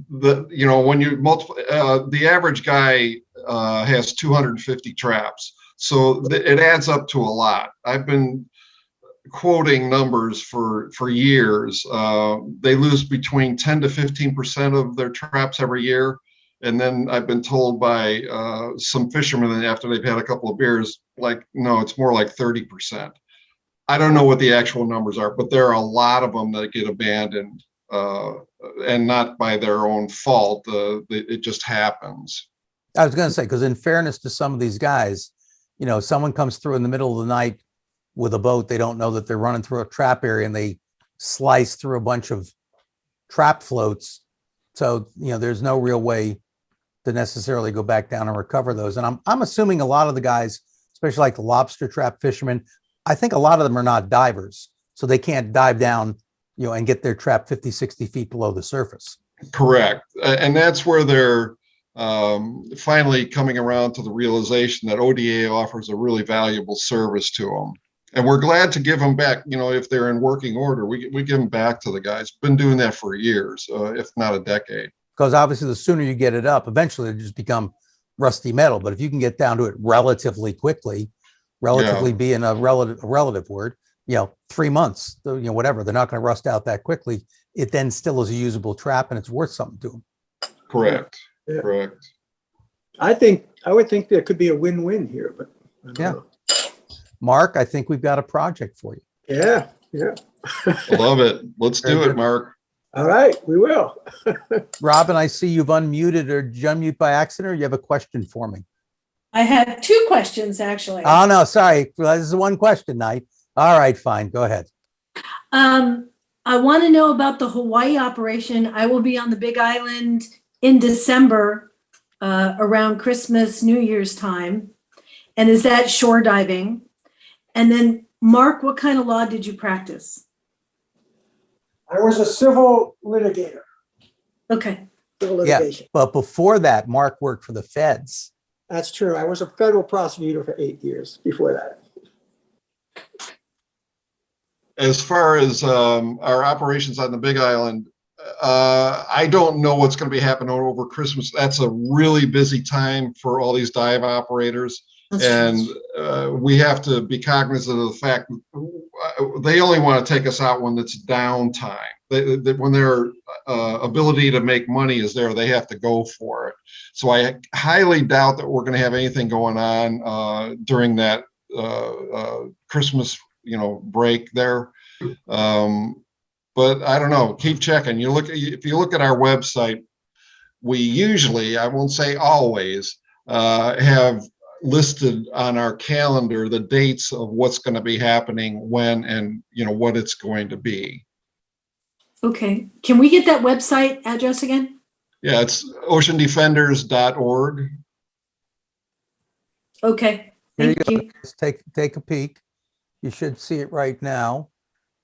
you know, when you multiply, the average guy has 250 traps, so it adds up to a lot. I've been quoting numbers for years. They lose between 10 to 15% of their traps every year. And then I've been told by some fishermen after they've had a couple of beers, like, no, it's more like 30%. I don't know what the actual numbers are, but there are a lot of them that get abandoned, and not by their own fault. It just happens. I was going to say, because in fairness to some of these guys, you know, someone comes through in the middle of the night with a boat, they don't know that they're running through a trap area and they slice through a bunch of trap floats. So, you know, there's no real way to necessarily go back down and recover those. And I'm assuming a lot of the guys, especially like the lobster trap fishermen, I think a lot of them are not divers, so they can't dive down, you know, and get their trap 50, 60 feet below the surface. Correct. And that's where they're finally coming around to the realization that ODA offers a really valuable service to them. And we're glad to give them back. You know, if they're in working order, we give them back to the guys. Been doing that for years, if not a decade. Because obviously the sooner you get it up, eventually it just become rusty metal. But if you can get down to it relatively quickly, being a relative word, you know, 3 months, you know, whatever, they're not going to rust out that quickly. It then still is a usable trap and it's worth something to them. Correct. Yeah. Correct. I would think there could be a win-win here, but I don't know. Mark, I think we've got a project for you. Yeah, yeah. Love it. Let's Very do good. it, Mark. All right, we will. Robin, I see you've unmuted or unmute by accident, or you have a question for me? I have two questions, actually. Oh, no, sorry. Well, this is one question night. All right, fine. Go ahead. I want to know about the Hawaii operation. I will be on the Big Island in December, around Christmas, New Year's time. And is that shore diving? And then, Mark, what kind of law did you practice? I was a civil litigator. Okay. Civil litigation. But before that, Mark worked for the feds. That's true. I was a federal prosecutor for 8 years before that. As far as our operations on the Big Island, I don't know what's going to be happening over Christmas. That's a really busy time for all these dive operators. And we have to be cognizant of the fact they only want to take us out when it's downtime. When their ability to make money is there, they have to go for it. So I highly doubt that we're going to have anything going on during that Christmas, break there. But I don't know. Keep checking. If you look at our website, we usually, I won't say always, have listed on our calendar the dates of what's going to be happening when and what it's going to be. Okay. Can we get that website address again? Yeah, it's oceandefenders.org. Okay. Thank you. Let's take a peek. You should see it right now.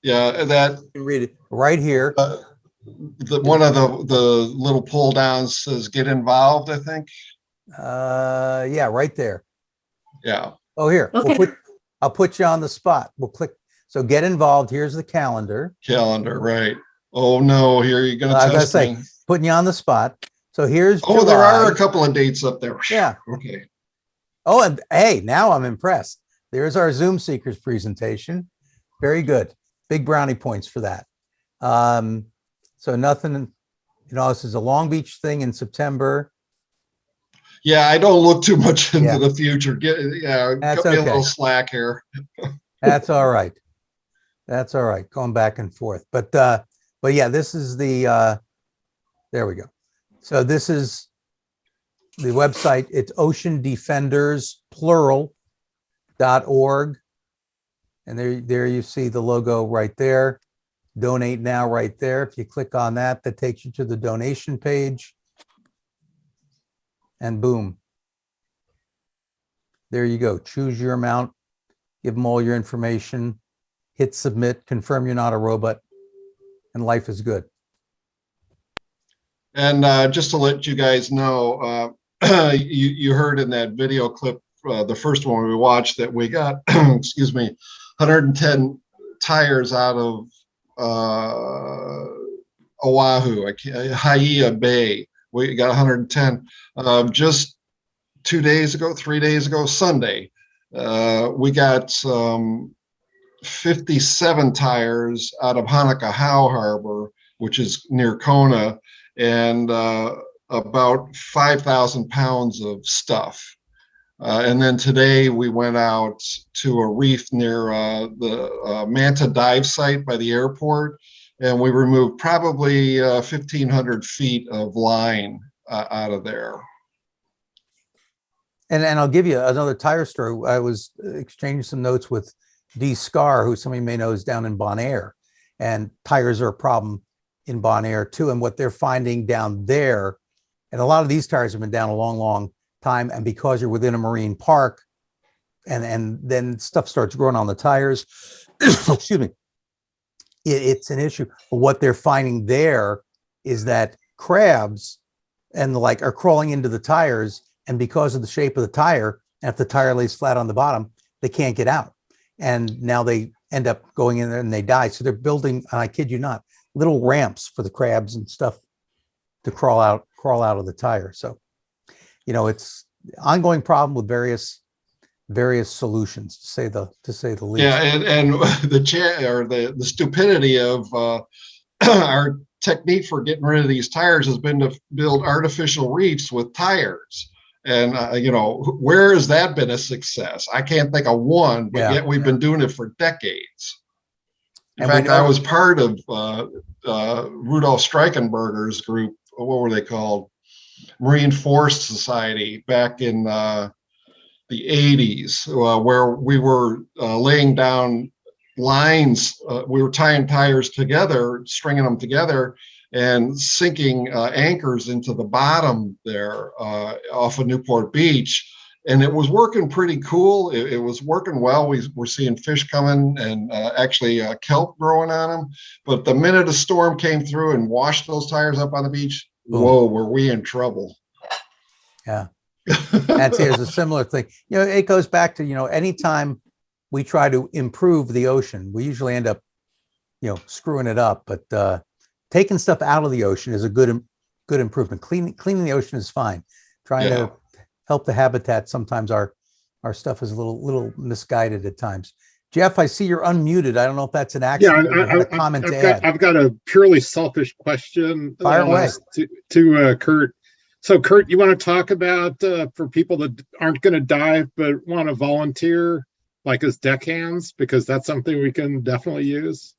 Yeah, that You can read it right here. one of the little pull downs says "Get involved," I think. Yeah, right there. Yeah. Oh, here. Okay. I'll put you on the spot. We'll click. So get involved. Here's the calendar. Calendar, right? Oh no, here you're going to I was test gonna me. say, putting you on the spot. So here's Oh, there July. are a couple of dates up there. Yeah. Okay. Oh, and hey, now I'm impressed. There's our Zoom Seekers presentation. Very good. Big brownie points for that. So nothing, this is a Long Beach thing in September. Yeah, I don't look too much into Yeah. the future. That's Cut me a okay. little slack here. That's all right. That's all right. Going back and forth. But yeah, this is the, there we go. So this is the website. It's oceandefenders.org. And there you see the logo right there. Donate now right there. If you click on that, that takes you to the donation page. And boom. There you go. Choose your amount. Give them all your information. Hit submit. Confirm you're not a robot. And life is good. And just to let you guys know, you heard in that video clip, the first one we watched, that we got, excuse me, 110 tires out of Oahu, Haia Bay. We got 110. Just 3 days ago, Sunday, we got 57 tires out of Hanakahau Harbor, which is near Kona, and about 5,000 pounds of stuff. And then today we went out to a reef near the Manta dive site by the airport, and we removed probably 1,500 feet of line out of there. And I'll give you another tire story. I was exchanging some notes with Dee Scar, who some of you may know is down in Bonaire, and tires are a problem in Bonaire too. And what they're finding down there, and a lot of these tires have been down a long, long time. And because you're within a marine park, and then stuff starts growing on the tires, excuse me, it's an issue. But what they're finding there is that crabs and the like are crawling into the tires, and because of the shape of the tire, and if the tire lays flat on the bottom, they can't get out. And now they end up going in there and they die. So they're building, and I kid you not, little ramps for the crabs and stuff to crawl out of the tire. So, it's ongoing problem with various solutions, to say the least. Yeah, and the stupidity of our technique for getting rid of these tires has been to build artificial reefs with tires. And, where has that been a success? I can't think of one, but yet we've been doing it for decades. In fact, I was part of Rudolf Streichenberger's group. What were they called? Marine Forest Society back in the 80s, where we were laying down lines. We were tying tires together, stringing them together, and sinking anchors into the bottom there off of Newport Beach. And it was working pretty cool. It was working well. We were seeing fish coming and actually kelp growing on them. But the minute a storm came through and washed those tires up on the beach, whoa, were we in trouble. Yeah. That's here's a similar thing. It goes back to, anytime we try to improve the ocean, we usually end up, screwing it up. But taking stuff out of the ocean is a good improvement. Cleaning the ocean is fine. Trying to help the habitat. Sometimes our stuff is a little misguided at times. Jeff, I see you're unmuted. I don't know if that's an accident. Yeah, I've got a purely selfish question. Fire away. To Kurt. So Kurt, you want to talk about for people that aren't going to dive but want to volunteer, like as deckhands, because that's something we can definitely use.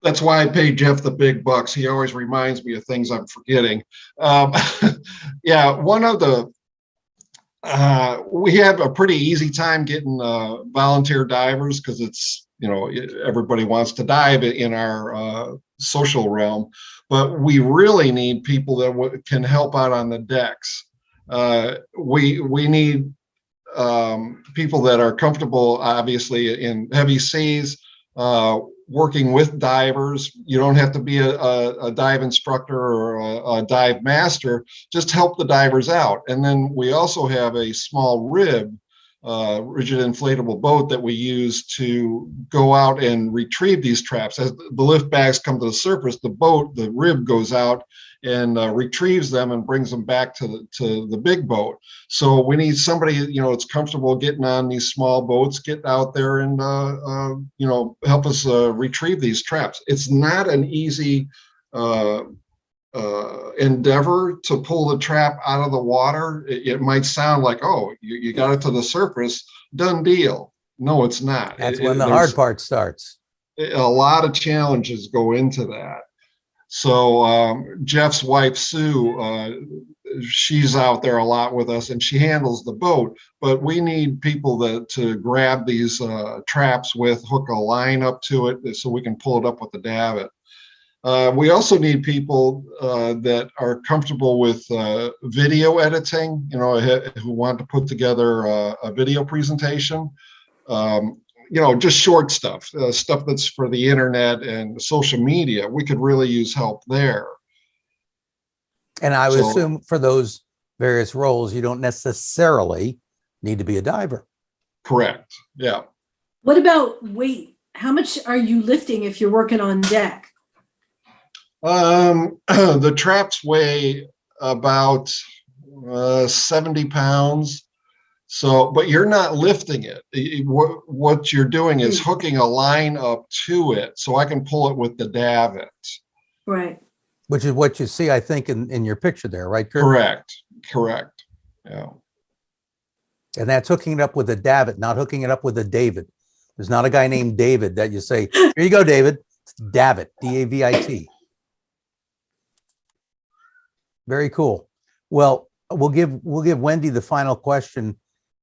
That's why I pay Jeff the big bucks. He always reminds me of things I'm forgetting. Yeah, one of the we have a pretty easy time getting volunteer divers because it's, everybody wants to dive in our social realm, but we really need people that can help out on the decks. We need people that are comfortable, obviously, in heavy seas, working with divers. You don't have to be a dive instructor or a dive master, just help the divers out. And then we also have a small rib, rigid inflatable boat that we use to go out and retrieve these traps. As the lift bags come to the surface, the rib goes out and retrieves them and brings them back to the big boat. So we need somebody, that's comfortable getting on these small boats, get out there and, help us retrieve these traps. It's not an easy endeavor to pull the trap out of the water. It might sound like, oh, you got it to the surface, done deal. No, it's not. That's when the hard part starts. A lot of challenges go into that. So Jeff's wife, Sue, she's out there a lot with us and she handles the boat, but we need people to grab these traps with, hook a line up to it so we can pull it up with the davit. We also need people that are comfortable with video editing, who want to put together a video presentation. Just short stuff that's for the internet and social media. We could really use help there. And I would assume for those various roles, you don't necessarily need to be a diver. Correct. Yeah. What about weight? How much are you lifting if you're working on deck? The traps weigh about 70 pounds. So, but you're not lifting it. What you're doing is hooking a line up to it so I can pull it with the davit. Right. Which is what you see, I think, in your picture there, right, Kurt? Correct. Yeah. And that's hooking it up with a davit, not hooking it up with a David. There's not a guy named David that you say, here you go, David. It's davit, D-A-V-I-T. Very cool. Well, we'll give Wendy the final question,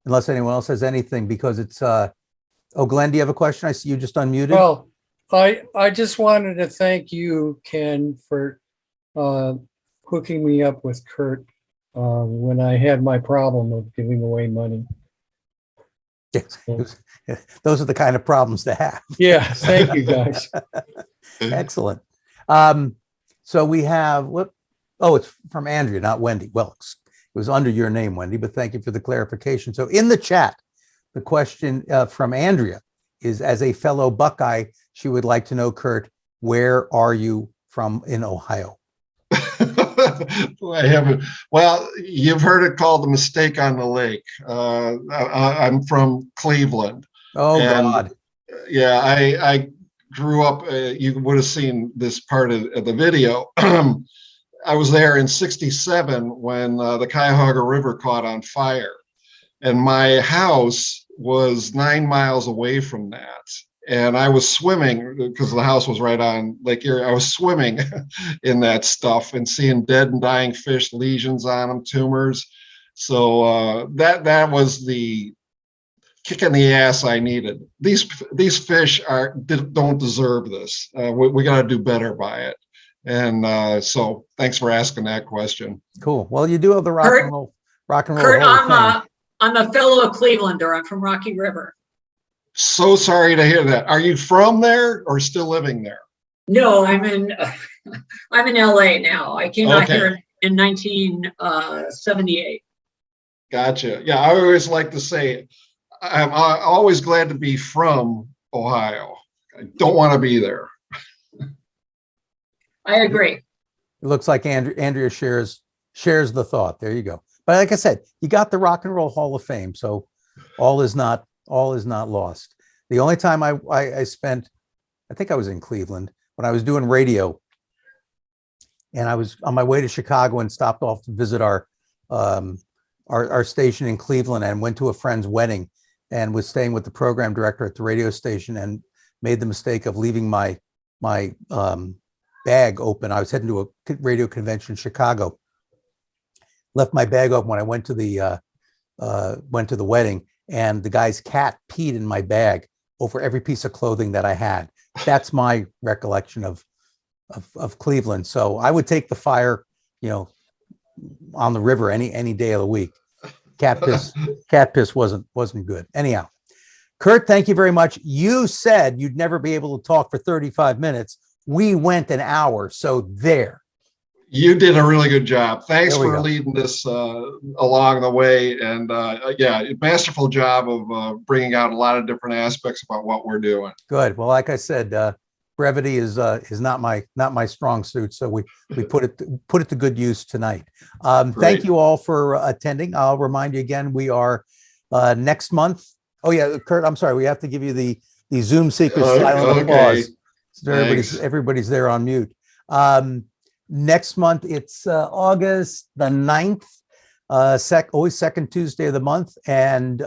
unless anyone else has anything, because it's Glenn, do you have a question? I see you just unmuted. Well, I just wanted to thank you, Ken, for hooking me up with Kurt when I had my problem of giving away money. Yes. Those are the kind of problems to have. Yeah, thank you guys. Excellent. So we have it's from Andrea, not Wendy. Well, it was under your name, Wendy, but thank you for the clarification. So in the chat, the question from Andrea is, as a fellow Buckeye, she would like to know, Kurt, where are you from in Ohio? I haven't. Well, you've heard it called the mistake on the lake. I'm from Cleveland. Oh, God. Yeah, I grew up, you would have seen this part of the video. I was there in '67 when the Cuyahoga River caught on fire. And my house was 9 miles away from that. And I was swimming because the house was right on Lake Erie. I was swimming in that stuff and seeing dead and dying fish, lesions on them, tumors. So that was the kick in the ass I needed. These fish don't deserve this. We got to do better by it. And so thanks for asking that question. Cool. Well, you do have the rock and roll Kurt, Hall of Fame. I'm a fellow Clevelander. I'm from Rocky River. So sorry to hear that. Are you from there or still living there? No, I'm in LA now. I came out here in 1978. Gotcha. Yeah, I always like to say I'm always glad to be from Ohio. I don't want to be there. I agree. It looks like Andrea shares the thought. There you go. But like I said, you got the Rock and Roll Hall of Fame, so all is not lost. The only time I spent, I think I was in Cleveland when I was doing radio, and I was on my way to Chicago and stopped off to visit our station in Cleveland, and went to a friend's wedding and was staying with the program director at the radio station and made the mistake of leaving my bag open. I was heading to a radio convention in Chicago. Left my bag open when I went to the wedding, and the guy's cat peed in my bag over every piece of clothing that I had. That's my recollection of Cleveland. So I would take the fire, on the river any day of the week. Cat piss wasn't good. Anyhow, Kurt, thank you very much. You said you'd never be able to talk for 35 minutes. We went an hour, so there. You did a really good job. Thanks for leading this along the way. And masterful job of bringing out a lot of different aspects about what we're doing. Good. Well, like I said, brevity is not my strong suit. So we put it to good use tonight. Thank you all for attending. I'll remind you again, we are next month. Oh yeah, Kurt, I'm sorry. We have to give you the Zoom seekers silent applause. So everybody's there on mute. Next month, it's August the 9th, always second Tuesday of the month. And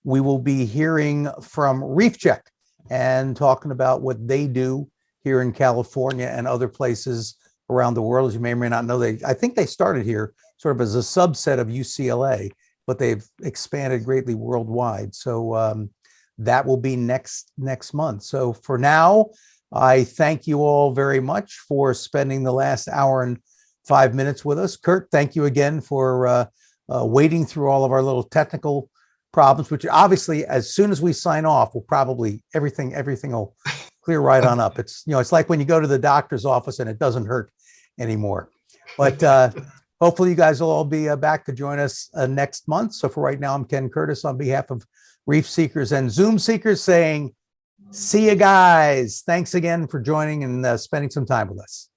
we will be hearing from Reef Check and talking about what they do here in California and other places around the world. As you may or may not know, I think they started here sort of as a subset of UCLA, but they've expanded greatly worldwide. So that will be next month. So for now, I thank you all very much for spending the last hour and 5 minutes with us. Kurt, thank you again for wading through all of our little technical problems, which obviously, as soon as we sign off, will probably everything will clear right on up. It's it's like when you go to the doctor's office and it doesn't hurt anymore. But hopefully you guys will all be back to join us next month. So for right now, I'm Ken Curtis on behalf of Reef Seekers and Zoom Seekers saying, see you guys. Thanks again for joining and spending some time with us.